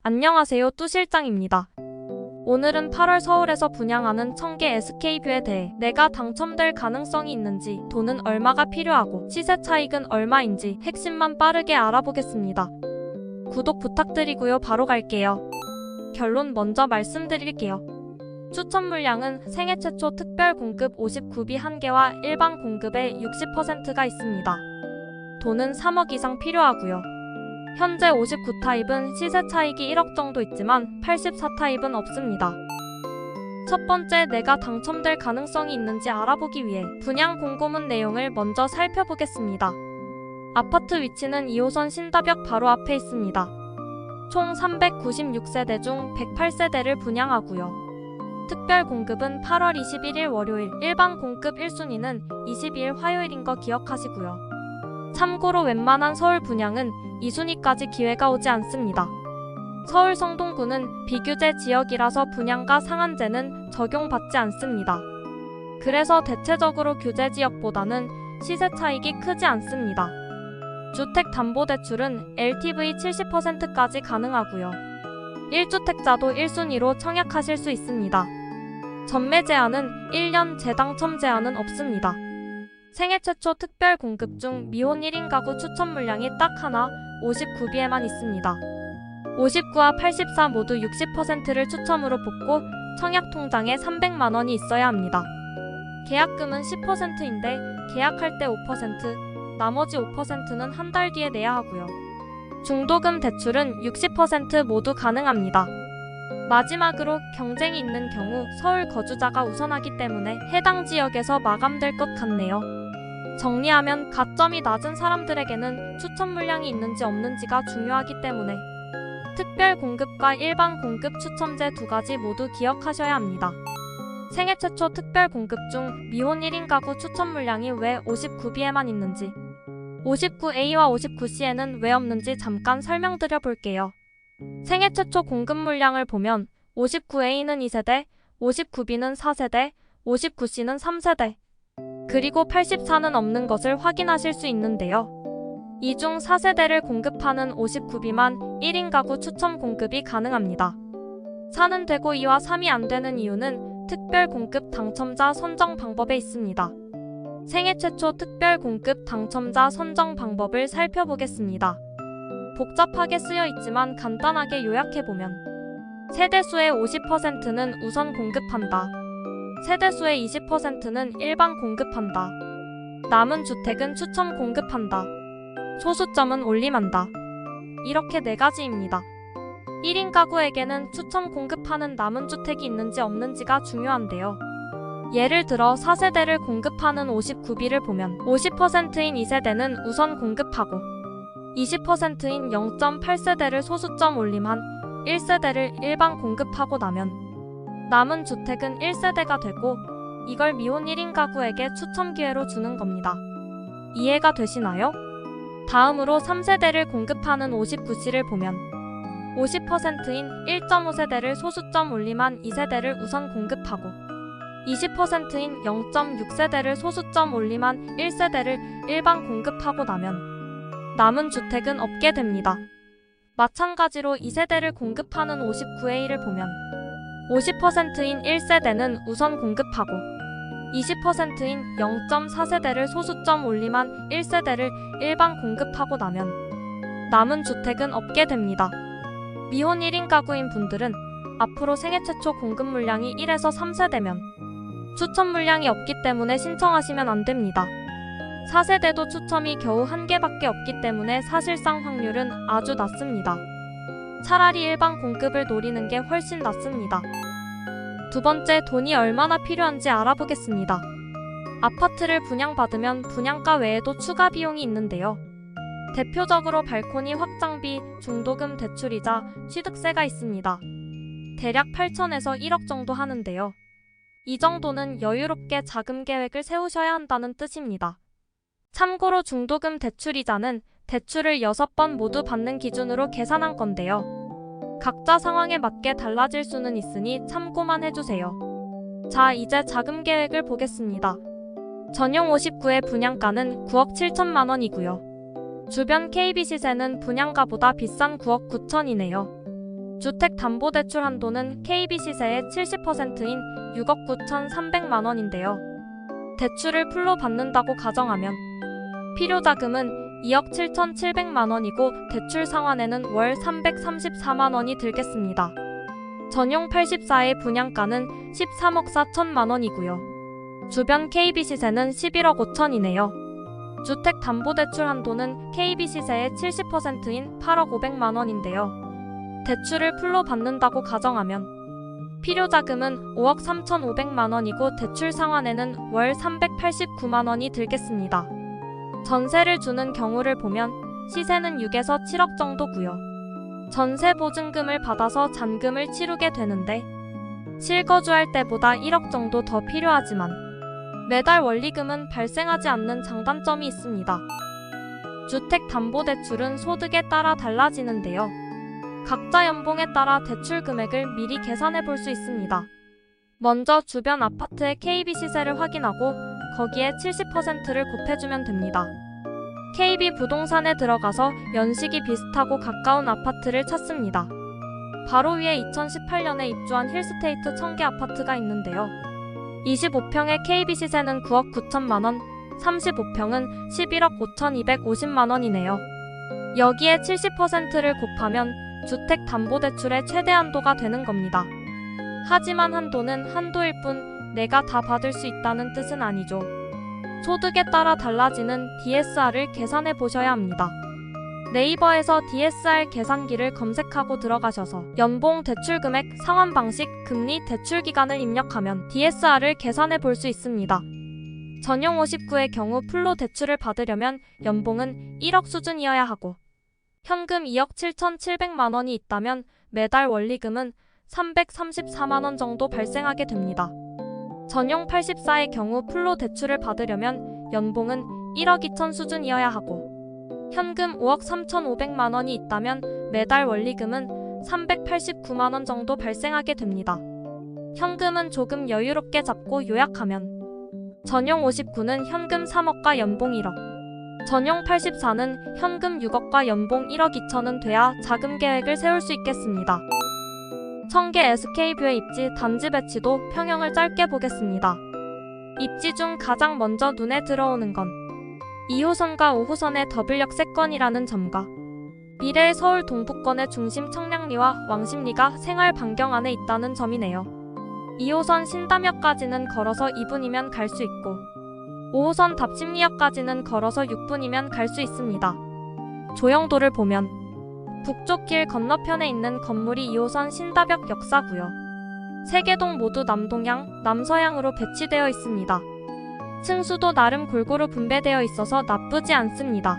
안녕하세요, 뚜 실장입니다. 오늘은 8월 서울에서 분양하는 1000개 SK뷰에 대해 내가 당첨될 가능성이 있는지, 돈은 얼마가 필요하고 시세 차익은 얼마인지 핵심만 빠르게 알아보겠습니다. 구독 부탁드리고요. 바로 갈게요. 결론 먼저 말씀드릴게요. 추천 물량은 생애 최초 특별 공급 59비 1개와 일반 공급의 60%가 있습니다. 돈은 3억 이상 필요하고요. 현재 59타입은 시세 차익이 1억 정도 있지만 84타입은 없습니다. 첫 번째, 내가 당첨될 가능성이 있는지 알아보기 위해 분양 공고문 내용을 먼저 살펴보겠습니다. 아파트 위치는 2호선 신다벽 바로 앞에 있습니다. 총 396세대 중 108세대를 분양하고요. 특별 공급은 8월 21일 월요일, 일반 공급 1순위는 22일 화요일인 거 기억하시고요. 참고로 웬만한 서울 분양은 2순위까지 기회가 오지 않습니다. 서울 성동구는 비규제 지역이라서 분양가 상한제는 적용받지 않습니다. 그래서 대체적으로 규제 지역보다는 시세 차익이 크지 않습니다. 주택담보대출은 LTV 70%까지 가능하고요. 1주택자도 1순위로 청약하실 수 있습니다. 전매 제한은 1년, 재당첨 제한은 없습니다. 생애 최초 특별 공급 중 미혼 1인 가구 추천 물량이 딱 하나, 59비에만 있습니다. 59와 84 모두 60%를 추첨으로 뽑고 청약 통장에 300만원이 있어야 합니다. 계약금은 10%인데 계약할 때 5%, 나머지 5%는 한 달 뒤에 내야 하고요. 중도금 대출은 60% 모두 가능합니다. 마지막으로 경쟁이 있는 경우 서울 거주자가 우선하기 때문에 해당 지역에서 마감될 것 같네요. 정리하면 가점이 낮은 사람들에게는 추천 물량이 있는지 없는지가 중요하기 때문에 특별 공급과 일반 공급 추첨제 두 가지 모두 기억하셔야 합니다. 생애 최초 특별 공급 중 미혼 1인 가구 추천 물량이 왜 59비에만 있는지, 59A와 59C에는 왜 없는지 잠깐 설명드려 볼게요. 생애 최초 공급 물량을 보면 59A는 2세대, 59B는 4세대, 59C는 3세대, 그리고 84는 없는 것을 확인하실 수 있는데요. 이 중 4세대를 공급하는 59B만 1인 가구 추첨 공급이 가능합니다. 4는 되고 2와 3이 안 되는 이유는 특별 공급 당첨자 선정 방법에 있습니다. 생애 최초 특별 공급 당첨자 선정 방법을 살펴보겠습니다. 복잡하게 쓰여 있지만 간단하게 요약해보면 세대수의 50%는 우선 공급한다. 세대수의 20%는 일반 공급한다. 남은 주택은 추첨 공급한다. 소수점은 올림한다. 이렇게 4가지입니다. 1인 가구에게는 추첨 공급하는 남은 주택이 있는지 없는지가 중요한데요. 예를 들어 4세대를 공급하는 59B를 보면 50%인 2세대는 우선 공급하고 20%인 0.8세대를 소수점 올림한 1세대를 일반 공급하고 나면 남은 주택은 1세대가 되고 이걸 미혼 1인 가구에게 추첨 기회로 주는 겁니다. 이해가 되시나요? 다음으로 3세대를 공급하는 59C를 보면 50%인 1.5세대를 소수점 올림한 2세대를 우선 공급하고 20%인 0.6세대를 소수점 올림한 1세대를 일반 공급하고 나면 남은 주택은 없게 됩니다. 마찬가지로 2세대를 공급하는 59A를 보면 50%인 1세대는 우선 공급하고 20%인 0.4세대를 소수점 올림한 1세대를 일반 공급하고 나면 남은 주택은 없게 됩니다. 미혼 1인 가구인 분들은 앞으로 생애 최초 공급 물량이 1에서 3세대면 추첨 물량이 없기 때문에 신청하시면 안 됩니다. 4세대도 추첨이 겨우 1개밖에 없기 때문에 사실상 확률은 아주 낮습니다. 차라리 일반 공급을 노리는 게 훨씬 낫습니다. 두 번째, 돈이 얼마나 필요한지 알아보겠습니다. 아파트를 분양받으면 분양가 외에도 추가 비용이 있는데요. 대표적으로 발코니 확장비, 중도금 대출이자 취득세가 있습니다. 대략 8천에서 1억 정도 하는데요. 이 정도는 여유롭게 자금 계획을 세우셔야 한다는 뜻입니다. 참고로 중도금 대출이자는 대출을 6번 모두 받는 기준으로 계산한 건데요. 각자 상황에 맞게 달라질 수는 있으니 참고만 해주세요. 자, 이제 자금 계획을 보겠습니다. 전용 59의 분양가는 9억 7천만 원이고요. 주변 KB 시세는 분양가보다 비싼 9억 9천이네요. 주택담보대출 한도는 KB 시세의 70%인 6억 9,300만 원인데요. 대출을 풀로 받는다고 가정하면 필요자금은 2억 7,700만 원이고 대출 상환에는 월 334만 원이 들겠습니다. 전용 84의 분양가는 13억 4천만 원이고요. 주변 KB 시세는 11억 5천이네요. 주택담보대출 한도는 KB 시세의 70%인 8억 500만 원인데요. 대출을 풀로 받는다고 가정하면 필요자금은 5억 3,500만 원이고 대출 상환에는 월 389만 원이 들겠습니다. 전세를 주는 경우를 보면 시세는 6에서 7억 정도고요. 전세 보증금을 받아서 잔금을 치르게 되는데 실거주할 때보다 1억 정도 더 필요하지만 매달 원리금은 발생하지 않는 장단점이 있습니다. 주택담보대출은 소득에 따라 달라지는데요. 각자 연봉에 따라 대출 금액을 미리 계산해 볼 수 있습니다. 먼저 주변 아파트의 KB 시세를 확인하고 거기에 70%를 곱해주면 됩니다. KB 부동산에 들어가서 연식이 비슷하고 가까운 아파트를 찾습니다. 바로 위에 2018년에 입주한 힐스테이트 청계 아파트가 있는데요. 25평의 KB 시세는 9억 9천만 원, 35평은 11억 5,250만 원이네요. 여기에 70%를 곱하면 주택담보대출의 최대 한도가 되는 겁니다. 하지만 한도는 한도일 뿐 내가 다 받을 수 있다는 뜻은 아니죠. 소득에 따라 달라지는 DSR을 계산해 보셔야 합니다. 네이버에서 DSR 계산기를 검색하고 들어가셔서 연봉, 대출 금액, 상환 방식, 금리, 대출 기간을 입력하면 DSR을 계산해 볼 수 있습니다. 전용 59의 경우 풀로 대출을 받으려면 연봉은 1억 수준이어야 하고 현금 2억 7,700만 원이 있다면 매달 원리금은 334만 원 정도 발생하게 됩니다. 전용 84의 경우 풀로 대출을 받으려면 연봉은 1억 2천 수준이어야 하고 현금 5억 3,500만 원이 있다면 매달 원리금은 389만 원 정도 발생하게 됩니다. 현금은 조금 여유롭게 잡고 요약하면 전용 59는 현금 3억과 연봉 1억, 전용 84는 현금 6억과 연봉 1억 2천은 돼야 자금 계획을 세울 수 있겠습니다. 청계 SK뷰의 입지 단지 배치도 평형을 짧게 보겠습니다. 입지 중 가장 먼저 눈에 들어오는 건 2호선과 5호선의 더블역 세권이라는 점과 미래의 서울 동북권의 중심 청량리와 왕십리가 생활 반경 안에 있다는 점이네요. 2호선 신담역까지는 걸어서 2분이면 갈 수 있고 5호선 답심리역까지는 걸어서 6분이면 갈 수 있습니다. 조형도를 보면 북쪽 길 건너편에 있는 건물이 2호선 신담역 역사고요. 세 개동 모두 남동향, 남서향으로 배치되어 있습니다. 층수도 나름 골고루 분배되어 있어서 나쁘지 않습니다.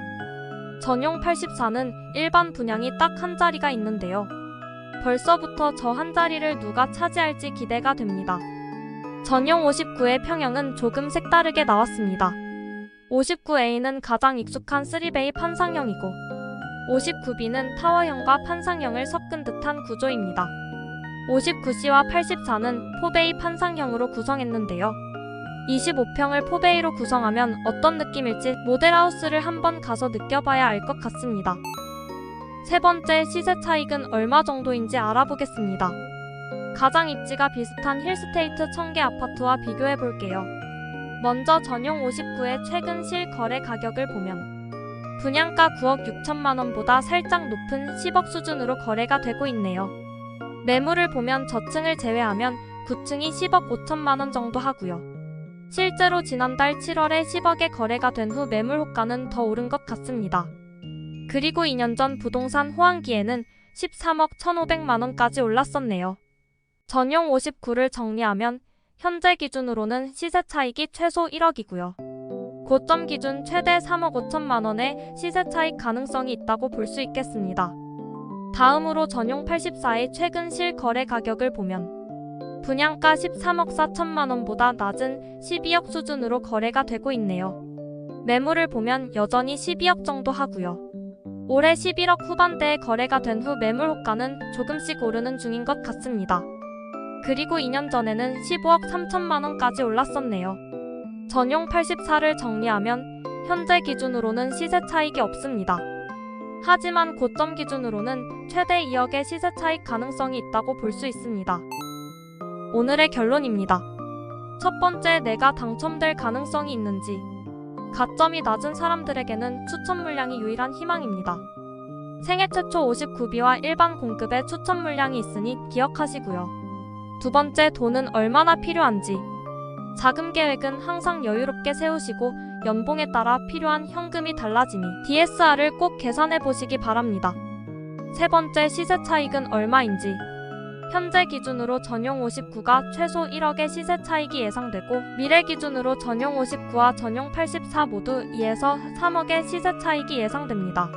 전용 84는 일반 분양이 딱 한 자리가 있는데요. 벌써부터 저 한 자리를 누가 차지할지 기대가 됩니다. 전용 59의 평형은 조금 색다르게 나왔습니다. 59A는 가장 익숙한 3베이 판상형이고 59B는 타워형과 판상형을 섞은 듯한 구조입니다. 59C와 84는 4베이 판상형으로 구성했는데요. 25평을 4베이로 구성하면 어떤 느낌일지 모델하우스를 한번 가서 느껴봐야 알 것 같습니다. 세 번째, 시세 차익은 얼마 정도인지 알아보겠습니다. 가장 입지가 비슷한 힐스테이트 청계 아파트와 비교해 볼게요. 먼저 전용 59의 최근 실거래 가격을 보면 분양가 9억 6천만 원보다 살짝 높은 10억 수준으로 거래가 되고 있네요. 매물을 보면 저층을 제외하면 9층이 10억 5천만 원 정도 하고요. 실제로 지난달 7월에 10억에 거래가 된 후 매물 호가는 더 오른 것 같습니다. 그리고 2년 전 부동산 호황기에는 13억 1,500만 원까지 올랐었네요. 전용 59를 정리하면 현재 기준으로는 시세 차익이 최소 1억이고요. 고점 기준 최대 3억 5천만 원의 시세 차익 가능성이 있다고 볼 수 있겠습니다. 다음으로 전용 84의 최근 실거래 가격을 보면 분양가 13억 4천만 원보다 낮은 12억 수준으로 거래가 되고 있네요. 매물을 보면 여전히 12억 정도 하고요. 올해 11억 후반대에 거래가 된 후 매물 호가는 조금씩 오르는 중인 것 같습니다. 그리고 2년 전에는 15억 3천만 원까지 올랐었네요. 전용 84를 정리하면 현재 기준으로는 시세 차익이 없습니다. 하지만 고점 기준으로는 최대 2억의 시세 차익 가능성이 있다고 볼 수 있습니다. 오늘의 결론입니다. 첫 번째, 내가 당첨될 가능성이 있는지. 가점이 낮은 사람들에게는 추천 물량이 유일한 희망입니다. 생애 최초 59비와 일반 공급의 추천 물량이 있으니 기억하시고요. 두 번째, 돈은 얼마나 필요한지. 자금 계획은 항상 여유롭게 세우시고 연봉에 따라 필요한 현금이 달라지니 DSR을 꼭 계산해 보시기 바랍니다. 세 번째, 시세 차익은 얼마인지. 현재 기준으로 전용 59가 최소 1억의 시세 차익이 예상되고 미래 기준으로 전용 59와 전용 84 모두 2에서 3억의 시세 차익이 예상됩니다.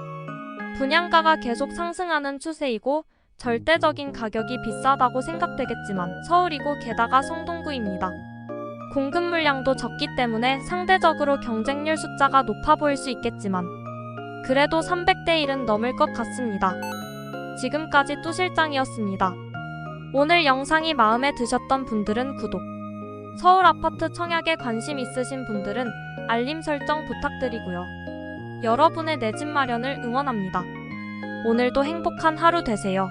분양가가 계속 상승하는 추세이고 절대적인 가격이 비싸다고 생각되겠지만 서울이고 게다가 성동구입니다. 공급 물량도 적기 때문에 상대적으로 경쟁률 숫자가 높아 보일 수 있겠지만 그래도 300대 1은 넘을 것 같습니다. 지금까지 뚜실장이었습니다. 오늘 영상이 마음에 드셨던 분들은 구독, 서울 아파트 청약에 관심 있으신 분들은 알림 설정 부탁드리고요. 여러분의 내 집 마련을 응원합니다. 오늘도 행복한 하루 되세요.